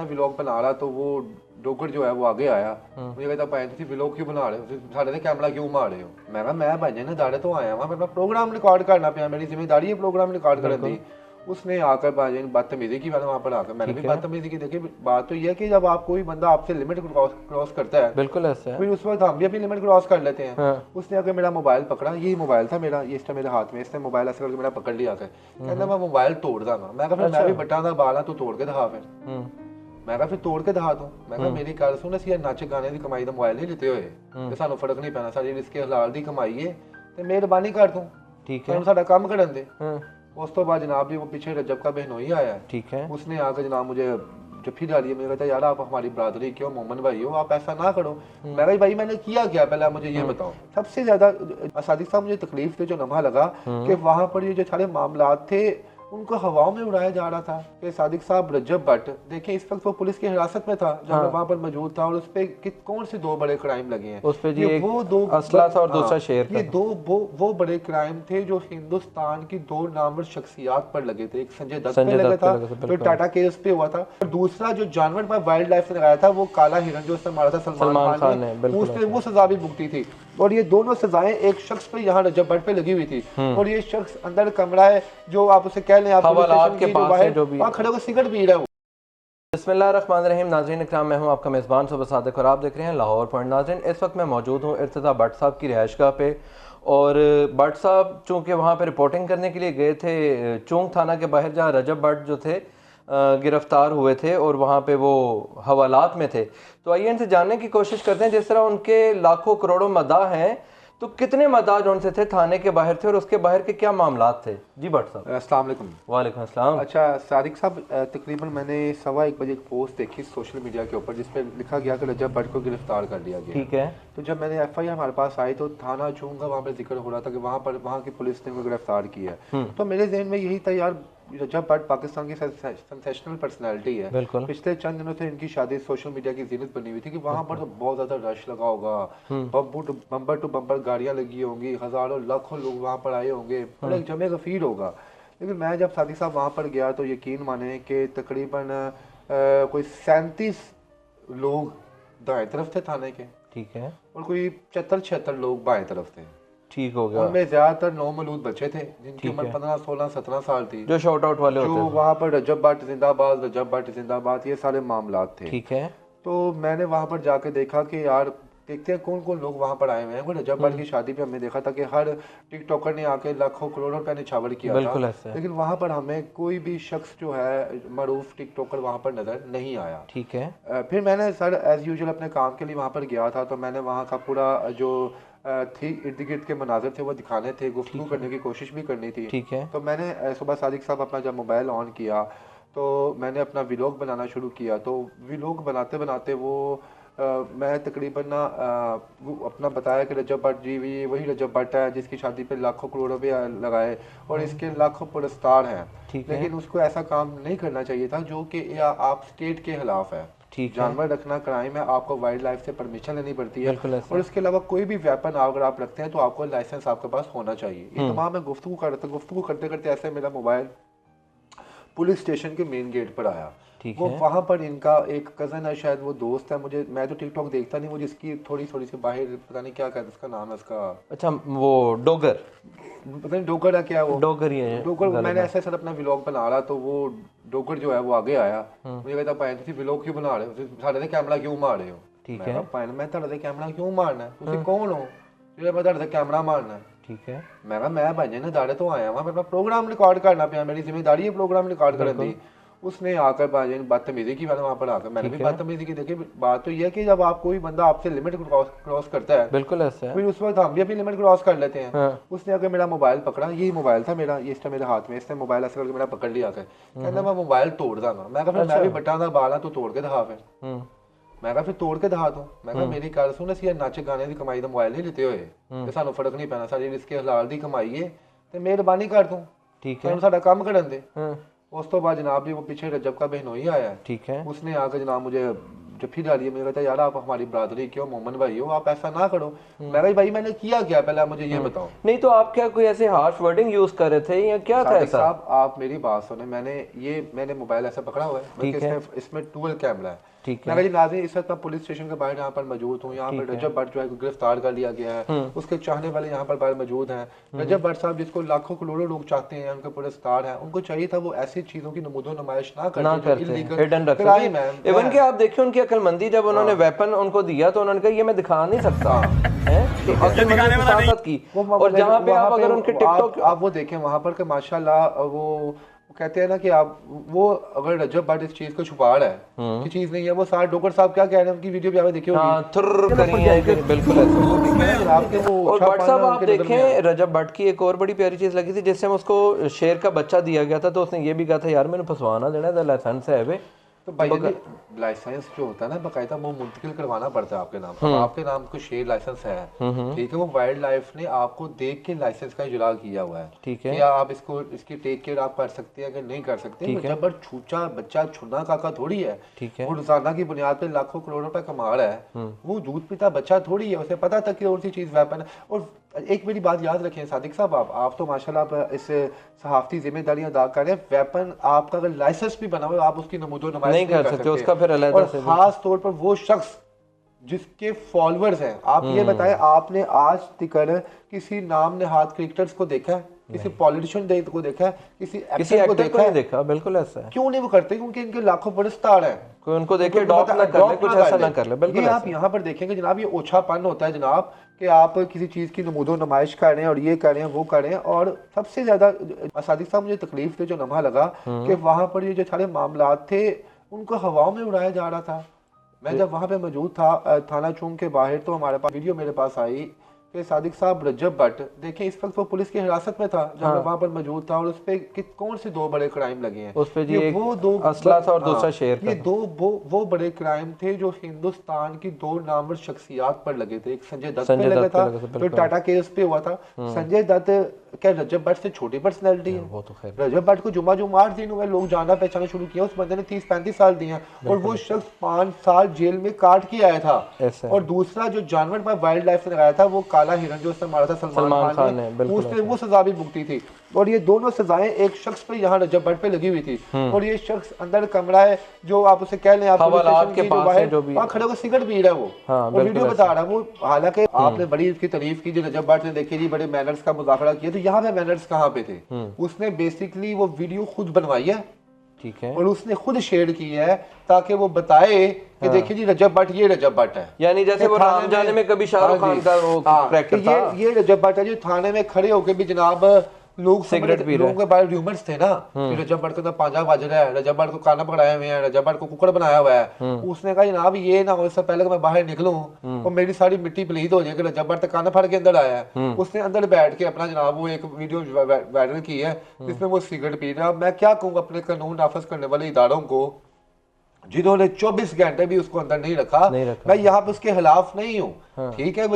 Vlog बना रहा तो वो डोगर जो है वो आगे आया, मुझे कहता भाई तुम व्लॉग क्यों बना रहे हो, साढ़े ने कैमरा क्यों मार रहे हो। मैं कहा मैं भाई ने दाड़े तो आया वहाँ अपना प्रोग्राम रिकॉर्ड करना पाया, मेरी जिम्मेदारी है प्रोग्राम रिकॉर्ड करने दी। उसने आकर भाई बदतमीजी की, मैंने वहाँ पर आकर मैंने भी बदतमीजी की। देखिए बात तो ये है कि जब आप कोई बंदा आपसे लिमिट क्रॉस करता है, बिल्कुल ऐसा है, फिर उस वक्त हम भी अपनी लिमिट क्रॉस कर लेते हैं। उसने आकर मेरा मोबाइल पकड़ा, यही मोबाइल था मेरा, ये इसका मेरे हाथ में, इसने मोबाइल ऐसे करके मेरा पकड़ लिया आकर, कहना मैं मोबाइल तोड़ दूंगा। मैं कहा फिर मैं भी बटा दा बाला तू तोड़ के दिखा फिर। मैं कहा फिर तोड़ के दिखा दूं। मैं कहा मेरी गल सुन, ਅਸੀਂ ਨੱਚ ਗਾਣੇ ਦੀ ਕਮਾਈ ਦਾ ਮੋਬਾਈਲ ਨਹੀਂ ਲਿੱਤੇ ਹੋਏ ਤੇ ਸਾਨੂੰ ਫਰਕ ਨਹੀਂ ਪੈਣਾ, ਸਾਡੀ ਰਿਸਕੇ ਹਲਾਲ ਦੀ ਕਮਾਈ ਹੈ ਤੇ ਮਿਹਰਬਾਨੀ ਕਰ ਤੂੰ, ठीक है, ਸਾਨੂੰ ਸਾਡਾ ਕੰਮ ਕਰਨ ਦੇ। उस तो बाद जनाब जी वो पीछे रजब का बहनोई आया, ठीक है, उसने आकर जनाब मुझे जफ्फी डाली है। मुझे कहता यार आप हमारी बरादरी क्यों मोमन भाई हो, आप ऐसा ना करो। मैं भाई मैंने किया क्या, पहले मुझे ये बताओ। सबसे ज्यादा सादिक साहब मुझे तकलीफ थे जो लम्हा लगा कि वहां पर ये जो सारे मामलात थे उनको हवाओं में उड़ाया जा रहा था कि सादिक साहब रजब भट्ट, देखें इस वक्त वो पुलिस की हिरासत में था जब मैं वहां पर मौजूद था, और उस पे कौन से दो बड़े क्राइम लगे हैं। उस पे जी ये एक वो दो असला था और दूसरा शेर ये था। दो वो बड़े क्राइम थे जो हिंदुस्तान की दो नामवर शख्सियात पर लगे थे। एक संजय दत्त पे लगा था जो टाटा केस पे हुआ था, और दूसरा जो जानवर पर वाइल्ड लाइफ से लगाया था वो काला हिरन जो उसने मारा था सलमान खान ने, उसने वो सजा भी भुगती थी। और ये दोनों सजाएं एक शख्स पे यहाँ रजब भट्ट पे लगी हुई थी, और ये शख्स अंदर कमरा है जो आप उसे कह लें आप हवालात के पास है, जो भी खड़े होकर सिगरेट पी रहा है। बिस्मिल्लाहिर्रहमानिर्रहीम। नाज़रीन इकराम, मैं हूं आपका मेज़बान सुबह सादिक और आप देख रहे हैं लाहौर पॉइंट। नाज़रीन इस वक्त मैं मौजूद हूं इर्तिज़ा भट्ट साहब की रिहाइशगाह पे, और भट्ट साहब चूँकि वहाँ पे रिपोर्टिंग करने के लिए गए थे चौंक थाना के बाहर जहाँ रजब भट्ट जो थे गिरफ्तार हुए थे और वहाँ पे वो हवालात में थे। तो आइए इनसे जानने की कोशिश करते हैं, जिस तरह उनके लाखों करोड़ों मदाह हैं तो कितने मदाज उनसे थे थाने के बाहर थे और उसके बाहर के क्या मामलात थे। जी भट्ट साहब। अस्सलाम वालेकुम। वालेकुम अस्सलाम। अच्छा सादिक साहब, तकरीबन मैंने 1:15 बजे एक पोस्ट देखी सोशल मीडिया के ऊपर जिस पे लिखा गया कि रजब भट्ट को गिरफ्तार कर लिया गया। ठीक है। तो जब मैंने FIR हमारे पास आई तो थाना चूंग का वहाँ पर जिक्र हो रहा था कि वहाँ की पुलिस ने उनको गिरफ्तार किया है। तो मेरे जहन में यही था यार रजब भट्ट पाकिस्तान की सेंसेशनल पर्सनैलिटी है। पिछले चंद दिनों से इनकी शादी सोशल मीडिया की जीनत बनी हुई थी कि वहाँ पर तो बहुत ज्यादा रश लगा होगा, बम्पर टू बम्पर गाड़ियां लगी होंगी, हजारों लाखों लोग वहाँ पर आए होंगे, बड़ा जमे गफीर होगा। लेकिन मैं जब सादिक साहब वहाँ पर गया तो यकीन माने कि तकरीबन कोई 37 लोग दाएं तरफ थे थाने के, ठीक है, और कोई 75-76 लोग बाएं तरफ थे। ठीक हो गया। उनमें ज्यादातर नौमलूद बच्चे थे जिनकी उम्र 15, 16, 17 साल थी, जो शॉर्ट आउट वाले होते जो हैं। वहाँ पर रजब भट्ट जिंदाबाद, रजब भट्ट जिंदाबाद, ये सारे मामलात थे। ठीक है। तो मैंने वहाँ पर जाके देखा कि यार देखते हैं कौन कौन लोग वहाँ पर आए हुए हैं। रजब भट्ट की शादी पे हमने देखा था कि हर टिकटॉकर ने आके लाखों करोड़ों रुपए निछावर किया था, लेकिन वहाँ पर हमें कोई भी शख्स जो है मरूफ टिकटॉकर वहाँ पर नजर नहीं आया। ठीक है। फिर मैंने सर एज यूजुअल अपने काम के लिए वहाँ पर गया था, तो मैंने वहाँ का पूरा जो थी इर्द गिर्द के मनाजर थे वो दिखाने थे, गुफ्तगू करने की कोशिश भी करनी थी। ठीक है। तो मैंने सुबह सादिक साहब अपना जब मोबाइल ऑन किया तो मैंने अपना व्लॉग बनाना शुरू किया। तो व्लॉग बनाते बनाते वो मैं तकरीबन अपना बताया कि रजब भट्ट जी भी वही रजब भट्ट है जिसकी शादी पे लाखों करोड़ रुपए लगाए और इसके लाखों पुरस्कार हैं, लेकिन उसको ऐसा काम नहीं करना चाहिए था जो कि आप स्टेट के खिलाफ है। जानवर रखना क्राइम है, आपको वाइल्ड लाइफ से परमिशन लेनी पड़ती है, और इसके अलावा कोई भी वेपन अगर आप रखते हैं तो आपको लाइसेंस आपके पास होना चाहिए। ये तमाम मैं गुफ्तगू कर रहा था, गुफ्तगू करते करते ऐसे मेरा मोबाइल पुलिस स्टेशन के मेन गेट पर आया। वो वहाँ पर इनका एक कजन है, शायद वो दोस्त है, मुझे मैं तो टिकटॉक देखता नहीं, मुझे इसकी थोड़ी सी बाहर पता नहीं क्या कहते उसका नाम है इसका। अच्छा वो डोगर, पता नहीं डोगर है क्या, वो डोगर ही है। डोगर मैंने ऐसे सर अपना व्लॉग बना रहा तो वो डोगर जो है वो आगे आया, मुझे कहता भाई तुम व्लॉग क्यों बना रहे हो, साढ़े ने कैमरा क्यों मार रहे हो। ठीक है। मैं ਤੁਹਾਡੇ कैमरा क्यों मारना है, तुम कौन हो ਜਿਹੜਾ मैं ਤੁਹਾਡੇ कैमरा मारना है। ठीक है। मैं भाई ने दाड़े तो आया वहाँ अपना प्रोग्राम रिकॉर्ड करना पाया, मेरी जिम्मेदारी है प्रोग्राम रिकॉर्ड करने दी। उसने आकर भाई बदतमीजी की, मैंने वहाँ पर आकर मैंने भी बदतमीजी की। देखिए बात तो यह है कि जब आप कोई बंदा आपसे लिमिट क्रॉस करता है, बिल्कुल ऐसा है, फिर उस वक्त हम भी अपनी लिमिट क्रॉस कर लेते हैं। उसने आकर मेरा मोबाइल पकड़ा, यही मोबाइल था मेरा, ये इसका मेरे हाथ में, इसने मोबाइल ऐसे करके मेरा पकड़ लिया आकर, कहना मैं मोबाइल तोड़ दूंगा। मैं कहा मैं भी बटा दा बाला तू तोड़ के दिखा फिर। मैं कहा फिर तोड़ के दिखा दूं। मैं कहा मेरी गल सुन, ਅਸੀਂ ਨੱਚ ਗਾਣੇ ਦੀ ਕਮਾਈ ਦਾ ਮੋਬਾਈਲ ਨਹੀਂ ਲਿੱਤੇ ਹੋਏ ਤੇ ਸਾਨੂੰ ਫਰਕ ਨਹੀਂ ਪੈਣਾ, ਸਾਡੀ ਰਿਸਕੇ ਹਲਾਲ ਦੀ ਕਮਾਈ ਹੈ ਤੇ ਮਿਹਰਬਾਨੀ ਕਰ ਤੂੰ, ठीक है, ਸਾਨੂੰ ਸਾਡਾ ਕੰਮ ਕਰਨ ਦੇ। उस तो बाद जनाब जी वो पीछे रजब का बहनोई आया, ठीक है, उसने आकर जनाब मुझे जब भी डाली है, मैंने कहा यार आप हमारी बरादरी के हो, मोमन भाई हो, आप ऐसा ना करो। मैं भाई मैंने किया क्या, पहले आप मुझे ये बताओ। नहीं तो आप क्या कोई ऐसे हार्श वर्डिंग यूज कर रहे थे या क्या था ऐसा? साहब आप मेरी बात सुने, मैंने मोबाइल ऐसा पकड़ा हुआ है, ठीक है, इसमें डुअल कैमरा है। ठीक मैं है। जी नाज़रीन इस वक्त मैं पुलिस स्टेशन के बाहर यहाँ पर मौजूद हूँ। यहाँ पर रजब भट्ट जो है गिरफ्तार कर लिया गया है, उसके चाहने वाले यहाँ पर बाहर मौजूद हैं। रजब भट्ट साहब जिसको लाखों करोड़ों लोग चाहते हैं, उनके पुलिस स्टार हैं, उनको चाहिए था वो ऐसी चीजों की नमूदो नुमाइश ना करते, हिडन रखते। इवन कि आप देखिए उनकी अक्लमंदी, जब उन्होंने वेपन उनको दिया तो उन्होंने कहा ये मैं दिखा नहीं सकता है, तो अक्लमंदी की। और जहाँ पे आप अगर उनके टिकटॉक आप वो देखें वहां पर कि माशाल्लाह वो कहते हैं ना कि आप वो अगर रजब भट्ट इस चीज को छुपा रहा है कि चीज नहीं है, वो सारे डॉक्टर साहब क्या कह रहे हैं उनकी वीडियो भी आपने देखी होगी, बिल्कुल ऐसे। और भट्ट साहब आप देखें, रजब भट्ट की एक और बड़ी प्यारी चीज लगी थी, जिससे उसको शेर का बच्चा दिया गया था, तो उसने ये भी कहा था यार मैंने फंसवाना देना है, लाइसेंस है वे। तो भाई लाइसेंस जो होता है ना बाकायदा वो मुंतकिल करवाना पड़ता है आपके नाम। आपके नाम को शेर लाइसेंस है, ठीक है, वो वाइल्ड लाइफ ने आपको देख के लाइसेंस का इजरा किया हुआ है, ठीक है, क्या आप इसको इसकी टेक केयर आप कर सकते हैं कि नहीं कर सकते। जब छूचा बच्चा छुना काका थोड़ी है, ठीक है, वो रोजाना की बुनियाद पे लाखों करोड़ रुपए कमा रहा है, वो दूध पीता बच्चा थोड़ी है, उसे पता था कि और सी चीज वेपन है। और एक मेरी बात याद रखें सादिक साहब, आप तो माशाल्लाह आप इस सहाफती जिम्मेदारियां अदा कर रहे हैं, वेपन आपका अगर लाइसेंस भी बना हुआ आप उसकी नमूदो नुमाइश नहीं कर सकते, उसका फिर अलग से। खास तौर पर वो शख्स जिसके फॉलोअर्स हैं, आप ये बताएं आपने आज तक किसी नाम नहाद क्रिकेटर्स को देखा है, किसी पॉलिटिशियन को देखा है, किसी एक्टर को देखा? बिल्कुल ऐसा है। क्यों नहीं वो करते? क्योंकि इनके लाखों बड़े स्टार हैं, कोई उनको देखे ड्रॉप ना कर ले, कुछ ऐसा ना कर ले। बिल्कुल ये आप यहाँ पर देखेंगे जनाब, ये ओछापन होता है जनाब कि आप किसी चीज की नमूदो नुमाइश कर रहे हैं और ये कर रहे हैं वो कर रहे हैं। और सबसे ज्यादा सादिक साहब मुझे तकलीफ थे जो लम्हा लगा कि वहां पर ये जो सारे मामला थे उनको हवाओं में उड़ाया जा रहा था। मैं जब वहां पे मौजूद था थाना चौक के बाहर, तो हमारे पास वीडियो मेरे पास आई कि सादिक साहब रजब भट्ट देखें इस वक्त वो पुलिस की हिरासत में था जब मैं वहां पर मौजूद था, और उस पे कौन से दो बड़े क्राइम लगे हैं, उस पे जी एक वो दो असला था और दूसरा शेर था। ये दो वो बड़े क्राइम थे जो हिंदुस्तान की दो नामवर शख्सियात पर लगे थे। एक संजय दत्त पे लगा था जो टाटा केस पे हुआ था। संजय दत्त क्या रजब भट्ट से छोटी पर्सनैलिटी है? वो तो खैर रजब भट्ट को जुमा 8 दिन हुए लोग जानना पहचाना शुरू किया, उस बंदे ने 30-35 साल दिए हैं और वो शख्स 5 साल जेल में काट के आया था। और दूसरा जो जानवर पर वाइल्ड लाइफ ने लगाया था वो काला हिरन जो उसने मारा था सलमान खान ने, उसने वो सजा भी भुगती थी। और ये दोनों सजाएं एक शख्स पे यहाँ रजब भट्ट पे लगी हुई थी। और ये शख्स अंदर कमरा है जो आप उसे कह लें, आप वहाँ खड़े होकर सिगरेट पी रहा है वो वीडियो बता रहा है वो। हालांकि आपने बड़ी इसकी तारीफ की जो रजब भट्ट ने, देखी जी बड़े मैनर्स का मुजाहरा किया, तो यहाँ पे मैनर्स कहाँ पे थे? उसने बेसिकली वो वीडियो खुद बनवाई है, ठीक है, और उसने खुद शेयर की है ताकि वो बताए कि देखिए जी रजब भट्ट ये रजब भट्ट है। यानी जैसे वो राम जाने में कभी शाहरुख खान का वो करैक्टर था, ये रजब भट्ट है जो थाने में खड़े होकर भी जनाब लोग सिगरेट पी रहे हैं। लोगों के बारे रूमर्स थे ना कि रजब भट्ट को पांजा बज रहा है, रजब भट्ट को खाना पकड़ाए हुए हैं, रजब भट्ट को कुकर बनाया हुआ है। उसने कहा जनाब ये ना हो इससे पहले कि मैं बाहर निकलूं और मेरी सारी मिट्टी पलीद हो जाए कि रजब भट्ट खाना फाड़ के अंदर आया है। उसने अंदर बैठ के अपना जनाब वो एक वीडियो वायरल की है जिसमें वो सिगरेट पी रहा है। मैं क्या कहूँ अपने कानून नाफिज करने वाले इदारों को जिन्होंने 24 घंटे भी उसको अंदर नहीं रखा, मैं यहाँ पे उसके खिलाफ नहीं हूँ, ठीक है।